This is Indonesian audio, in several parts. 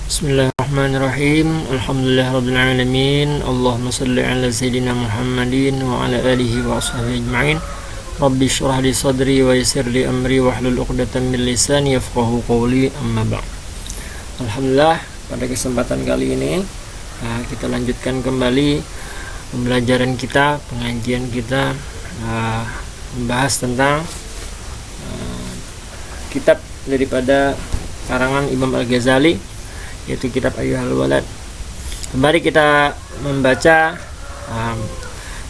Bismillahirrahmanirrahim. Alhamdulillahirabbil alamin. Allahumma shalli ala sayyidina Muhammadin wa ala alihi wa ashabihi ajma'in. Rabbi shrah li sadri wa yassir li amri wahlul 'uqdatam min lisani yafqahu qawli, amma ba'd. Alhamdulillah, pada kesempatan kali ini kita lanjutkan kembali pembelajaran kita, pengajian kita, membahas tentang kitab daripada karangan Imam Al-Ghazali, yaitu kitab Ayyuhal Walad. Kembali kita membaca,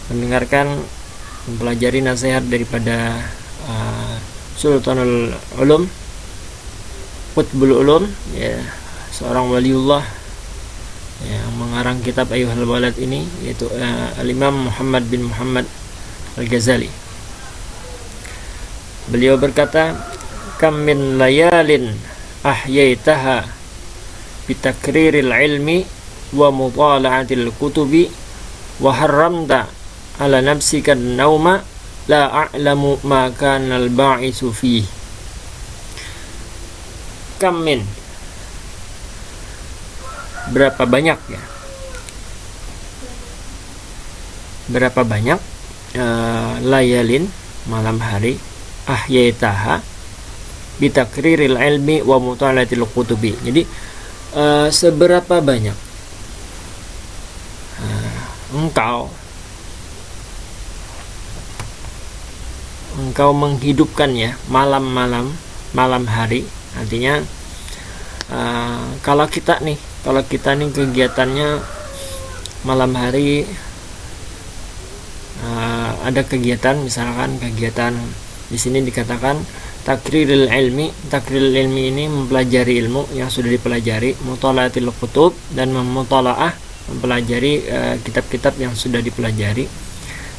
mendengarkan, mempelajari nasihat daripada Sultanul Ulum, Qutbul Ulum, ya, seorang waliullah yang mengarang kitab Ayyuhal Walad ini, yaitu Al-Imam Muhammad bin Muhammad Al-Ghazali. Beliau berkata, "Kam min layalin ahyaitaha bitakriril ilmi wa mutala'atil kutubi wa harramta ala nafsika an-nauma la a'lamu ma kana al-ba'isu fihi." Kam min, berapa banyak, ya, berapa banyak layalin, malam hari, ahyaitaha bitakriril ilmi wa mutala'atil kutubi. Jadi seberapa banyak engkau menghidupkan, ya, malam hari. Artinya kalau kita nih kegiatannya malam hari, ada kegiatan, misalkan kegiatan di sini dikatakan takriril ilmi. Takriril ilmi ini mempelajari ilmu yang sudah dipelajari, mutala'atil kutub, dan memutola'ah, mempelajari kitab-kitab yang sudah dipelajari.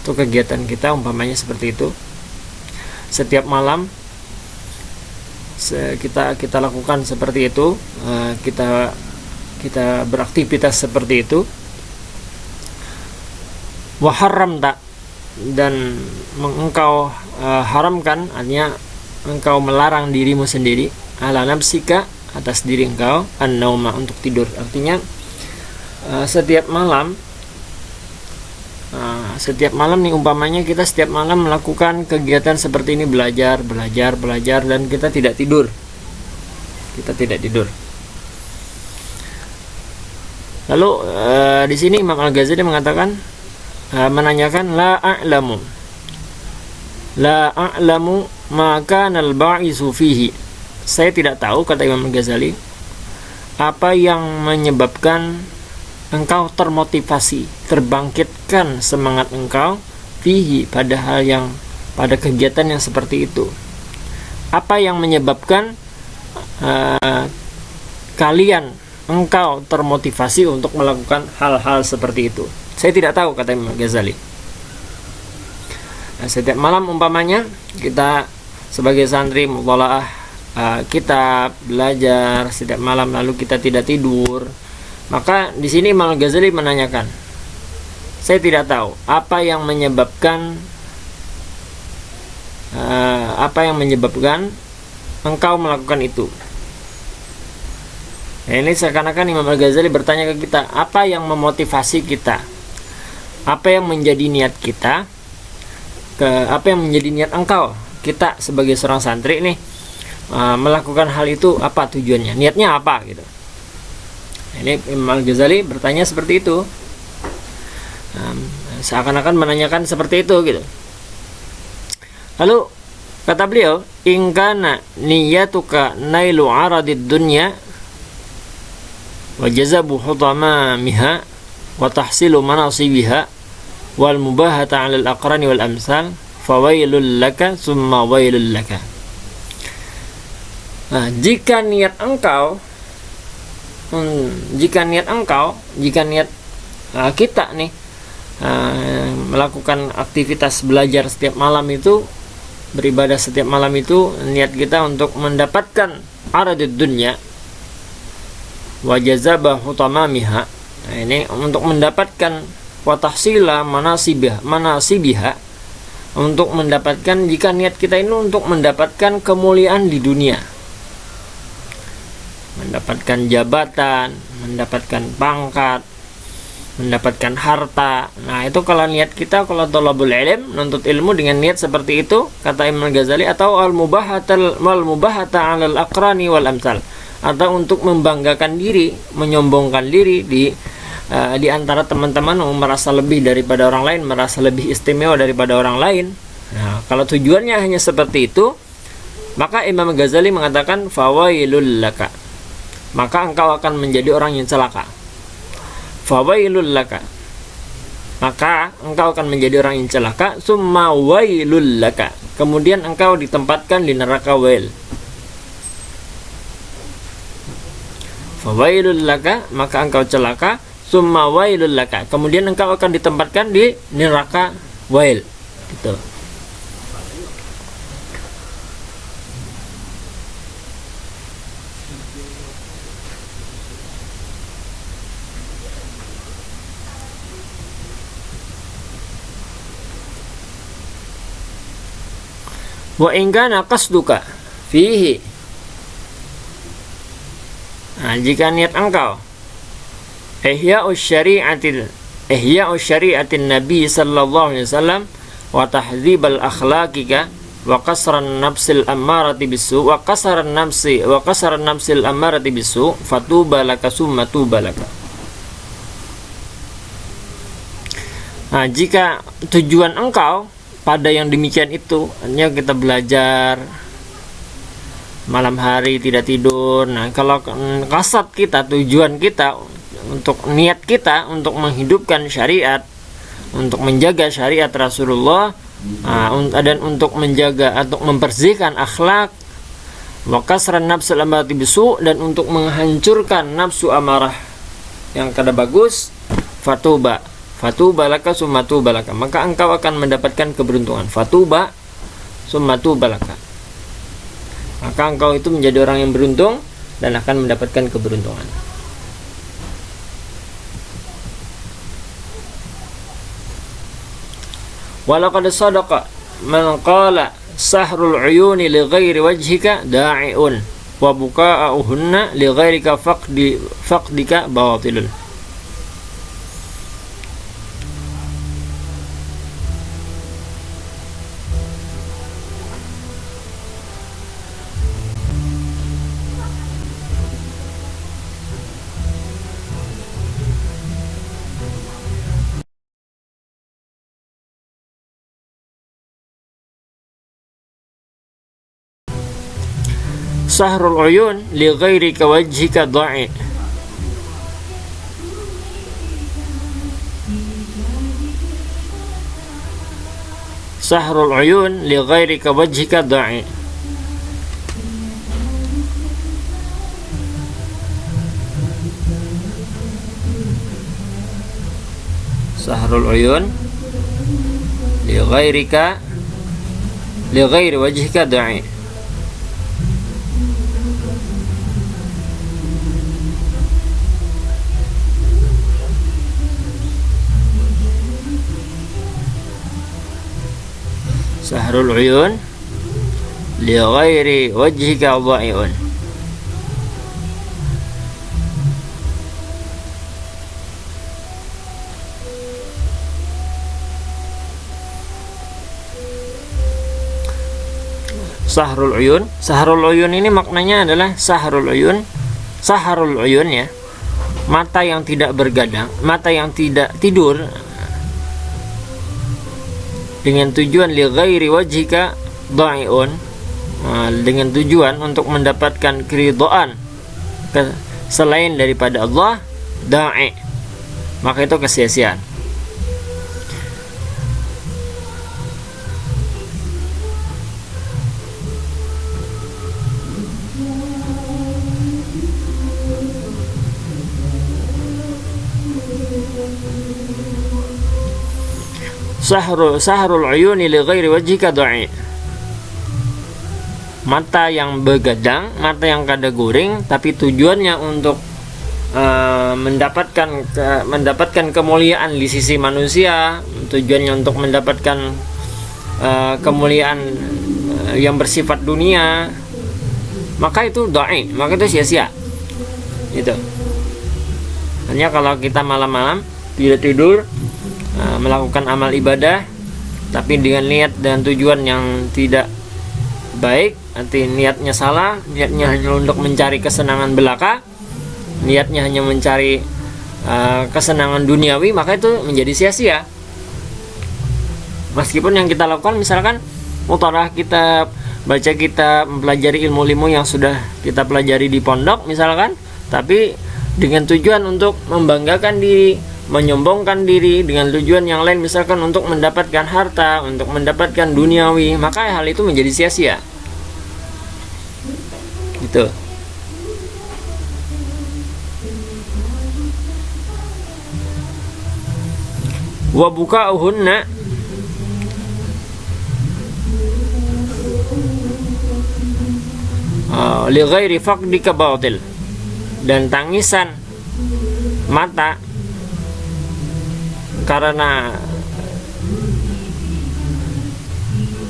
Itu kegiatan kita, umpamanya seperti itu. Setiap malam kita lakukan seperti itu, kita beraktivitas seperti itu. Wa haramta, dan engkau haramkan, artinya engkau melarang dirimu sendiri, ala nafsika, atas diri engkau, an-nauma, untuk tidur. Artinya setiap malam nih, umpamanya kita setiap malam melakukan kegiatan seperti ini, belajar, dan kita tidak tidur. Lalu di sini Imam Al-Ghazali mengatakan, menanyakan, la a'lamu maka al-ba'isu fihi. Saya tidak tahu, kata Imam Al-Ghazali, apa yang menyebabkan engkau termotivasi, terbangkitkan semangat engkau, fihi, pada kegiatan yang seperti itu. Apa yang menyebabkan engkau termotivasi untuk melakukan hal-hal seperti itu? Saya tidak tahu, kata Imam Ghazali. Setiap malam umpamanya kita sebagai santri mutola'ah kitab, belajar setiap malam, lalu kita tidak tidur. Maka di sini Imam Ghazali menanyakan, saya tidak tahu apa yang menyebabkan engkau melakukan itu. Nah, ini seakan-akan Imam Ghazali bertanya ke kita, apa yang memotivasi kita, apa yang menjadi niat kita, apa yang menjadi niat engkau, kita sebagai seorang santri nih, melakukan hal itu, apa tujuannya, niatnya apa, gitu. Ini Imam Ghazali bertanya seperti itu, seakan-akan menanyakan seperti itu, gitu. Lalu kata beliau, in kana niyatuka nailu aradid dunya wa jazabu hutamamiha wa tahsilu manasibiha wal mubahata 'alal aqrani wal amsal fawailul laka summa wailul laka. Nah, jika niat kita nih melakukan aktivitas belajar setiap malam itu, beribadah setiap malam itu, niat kita untuk mendapatkan aradud dunya wa jazabah hutamamiha. Nah, ini untuk mendapatkan wa tahsila manasibiha, untuk mendapatkan, jika niat kita ini untuk mendapatkan kemuliaan di dunia, mendapatkan jabatan, mendapatkan pangkat, mendapatkan harta. Nah, itu kalau niat kita, kalau thalabul ilm, menuntut ilmu dengan niat seperti itu, kata Imam Ghazali, atau al-mubahata 'alal aqrani wal amsal, atau untuk membanggakan diri, menyombongkan diri di antara teman-teman, merasa lebih daripada orang lain, merasa lebih istimewa daripada orang lain. Nah, kalau tujuannya hanya seperti itu, maka Imam Ghazali mengatakan fawailul laka, maka engkau akan menjadi orang yang celaka. Fawailul laka, maka engkau akan menjadi orang yang celaka. Summa wailul laka, kemudian engkau ditempatkan di neraka wail. Fawailul laka, maka engkau celaka. Summa wailul laka, kemudian engkau akan ditempatkan di neraka wail. Gitu. Wa in kana qasduka fihi, nah, jika niat engkau ihya'us syari'atin Nabi sallallahu alaihi wasallam wa tahdzibal akhlaqika wa qasran nafsil ammarati bisu wa qasran nafsil ammarati bisu fatuba laka summa tuba laka. Nah, jika tujuan engkau pada yang demikian itu, hanya kita belajar malam hari tidak tidur. Nah, kalau kasat kita, tujuan kita, untuk niat kita untuk menghidupkan syariat, untuk menjaga syariat Rasulullah, dan untuk menjaga atau membersihkan akhlak, wa kasran nafsul amarati bisu, dan untuk menghancurkan nafsu amarah yang kada bagus, fatuba laka summa tuba laka, maka engkau akan mendapatkan keberuntungan. Fatuba summa tuba laka, maka engkau itu menjadi orang yang beruntung dan akan mendapatkan keberuntungan. Walaqad sadaqa man qala sahrul uyuni li ghairi wajhika da'iun wa buka'uhunna li ghairika faqdika batilun. Sahrul uyun li ghairika wajhika da'i. Sahrul uyun li ghairika wajhika da'i. Sahrul uyun li ghairi wajhika da'i. Sahrul uyun li ghairi wajhika dha'iun. Sahrul uyun ini maknanya adalah sahrul uyun ya, mata yang tidak bergadang, mata yang tidak tidur, dengan tujuan li ghairi wajhika dha'iun, dengan tujuan untuk mendapatkan keridhaan selain daripada Allah, da'i, maka itu kesia-siaan. Sahrul uyuni li ghairi wajhika dha'i, mata yang begadang, mata yang kada guring, tapi tujuannya untuk mendapatkan kemuliaan di sisi manusia, tujuannya untuk mendapatkan kemuliaan yang bersifat dunia, maka itu dha'i, maka itu sia-sia. Itu. Hanya kalau kita malam-malam tidak tidur, melakukan amal ibadah tapi dengan niat dan tujuan yang tidak baik, nanti niatnya salah, niatnya hanya untuk mencari kesenangan belaka, niatnya hanya mencari kesenangan duniawi, maka itu menjadi sia-sia. Meskipun yang kita lakukan misalkan mutalaah kitab, baca kitab, mempelajari ilmu-ilmu yang sudah kita pelajari di pondok misalkan, tapi dengan tujuan untuk membanggakan diri, menyombongkan diri, dengan tujuan yang lain misalkan untuk mendapatkan harta, untuk mendapatkan duniawi, maka hal itu menjadi sia-sia. Gitu. Wa buka'uhunna li ghairi faqdika batil, dan tangisan mata karena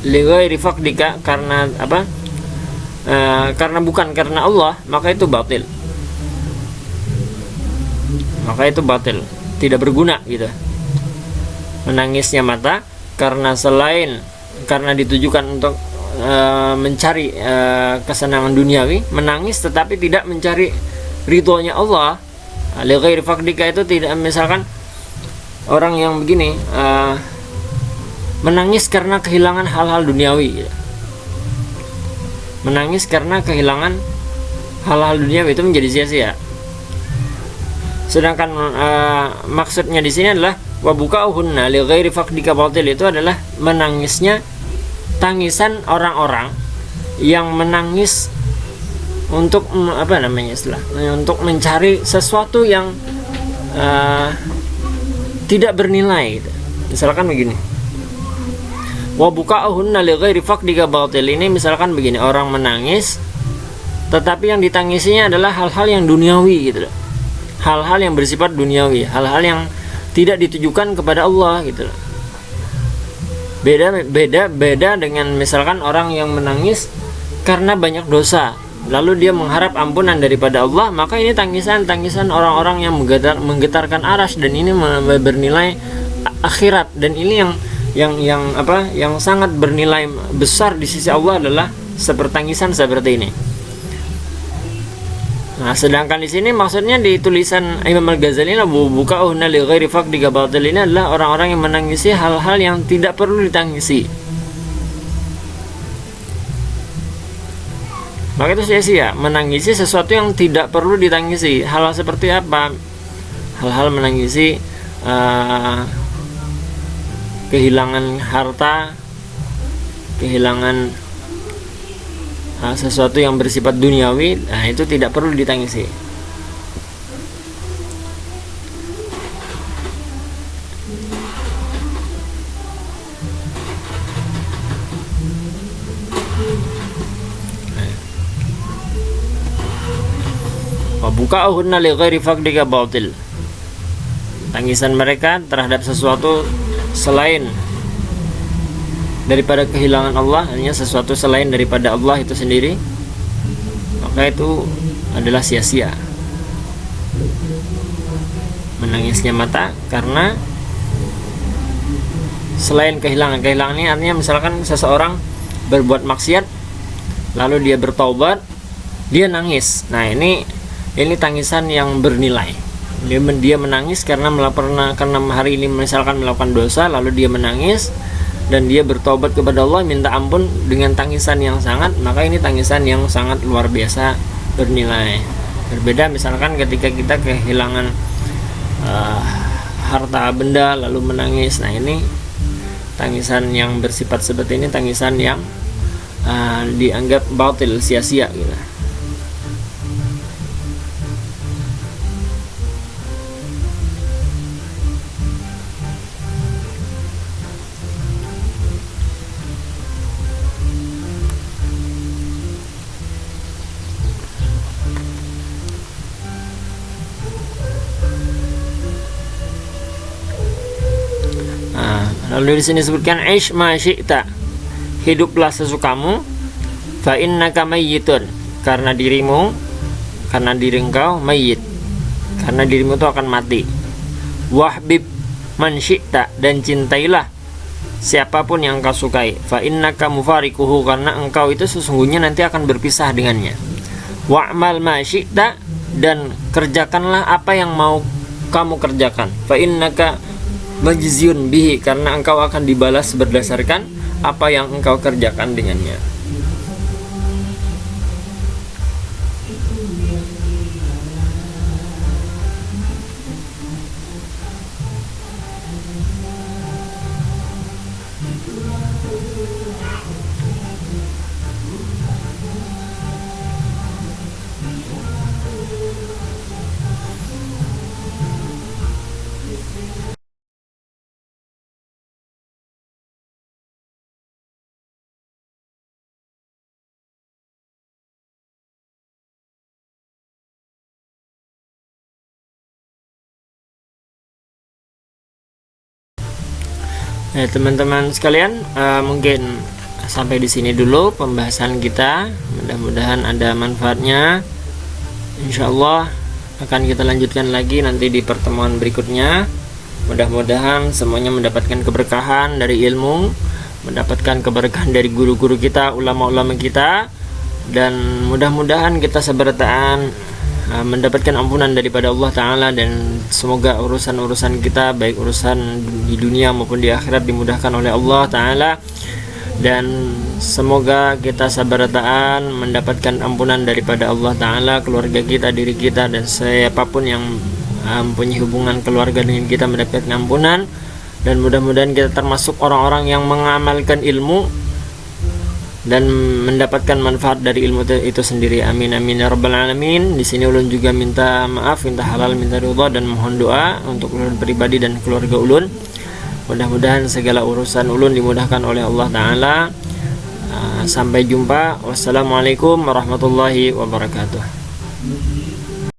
li ghairi faqdika, karena apa? Karena bukan karena Allah, maka itu batil. Maka itu batil, tidak berguna gitu. Menangisnya mata karena ditujukan untuk mencari kesenangan duniawi, menangis tetapi tidak mencari ridhonya Allah. Li ghairi faqdika itu tidak, misalkan orang yang begini menangis karena kehilangan hal-hal duniawi gitu. Menangis karena kehilangan hal-hal duniawi itu menjadi sia-sia. Sedangkan maksudnya di sini adalah wa buka'uhunna li ghairi faqdika batil, itu adalah menangisnya tangisan orang-orang yang menangis untuk untuk mencari sesuatu yang tidak bernilai gitu. Misalkan begini, wa buka'uhunna li ghairi faqdika batil, ini misalkan begini, orang menangis tetapi yang ditangisinya adalah hal-hal yang duniawi gitu loh. Hal-hal yang bersifat duniawi, hal-hal yang tidak ditujukan kepada Allah gitu loh. Beda dengan misalkan orang yang menangis karena banyak dosa, lalu dia mengharap ampunan daripada Allah, maka ini tangisan orang-orang yang menggetarkan aras, dan ini bernilai akhirat, dan ini yang sangat bernilai besar di sisi Allah adalah tangisan seperti ini. Nah, sedangkan di sini maksudnya di tulisan Imam Al-Ghazali, buka'uhunna li ghairi faqdika batil, ini adalah orang-orang yang menangisi hal-hal yang tidak perlu ditangisi. Maka itu sia-sia menangisi sesuatu yang tidak perlu ditangisi. Hal-hal seperti apa? Hal-hal menangisi kehilangan harta, kehilangan sesuatu yang bersifat duniawi, nah itu tidak perlu ditangisi. Wa buka'uhunna li ghairi faqdika batil, tangisan mereka terhadap sesuatu selain daripada kehilangan Allah, hanya sesuatu selain daripada Allah itu sendiri, maka itu adalah sia-sia. Menangisnya mata karena selain kehilangan ini artinya misalkan seseorang berbuat maksiat lalu dia bertaubat, dia nangis. Nah ini tangisan yang bernilai. Dia menangis karena hari ini misalkan melakukan dosa, lalu dia menangis dan dia bertobat kepada Allah, minta ampun dengan tangisan yang sangat, maka ini tangisan yang sangat luar biasa bernilai. Berbeda misalkan ketika kita kehilangan harta benda lalu menangis. Nah ini tangisan yang bersifat seperti ini, tangisan yang dianggap batil, sia-sia gitu. Lalu di sini disebutkan aish ma syi'ta, hiduplah sesukamu, fa innaka mayyitun, karena dirimu karena diri engkau mayyit, karena dirimu itu akan mati. Wahbib man syi'ta, dan cintailah siapapun yang engkau sukai. Fa innaka mufarikuhu, karena engkau itu sesungguhnya nanti akan berpisah dengannya. Wa'mal ma syi'ta, dan kerjakanlah apa yang mau kamu kerjakan. Fa innaka majziyun bihi, karena engkau akan dibalas berdasarkan apa yang engkau kerjakan dengannya. Teman-teman sekalian, mungkin sampai di sini dulu pembahasan kita. Mudah-mudahan ada manfaatnya. Insyaallah akan kita lanjutkan lagi nanti di pertemuan berikutnya. Mudah-mudahan semuanya mendapatkan keberkahan dari ilmu, mendapatkan keberkahan dari guru-guru kita, ulama-ulama kita, dan mudah-mudahan kita sebertaan mendapatkan ampunan daripada Allah Ta'ala, dan semoga urusan-urusan kita, baik urusan di dunia maupun di akhirat, dimudahkan oleh Allah Ta'ala, dan semoga kita sabarataan mendapatkan ampunan daripada Allah Ta'ala, keluarga kita, diri kita, dan siapapun yang mempunyai hubungan keluarga dengan kita mendapatkan ampunan, dan mudah-mudahan kita termasuk orang-orang yang mengamalkan ilmu dan mendapatkan manfaat dari ilmu itu sendiri. Amin amin ya rabbal alamin. Di sini ulun juga minta maaf, minta halal, minta ridha, dan mohon doa untuk ulun pribadi dan keluarga ulun. Mudah-mudahan segala urusan ulun dimudahkan oleh Allah Ta'ala. Sampai jumpa. Wassalamualaikum warahmatullahi wabarakatuh.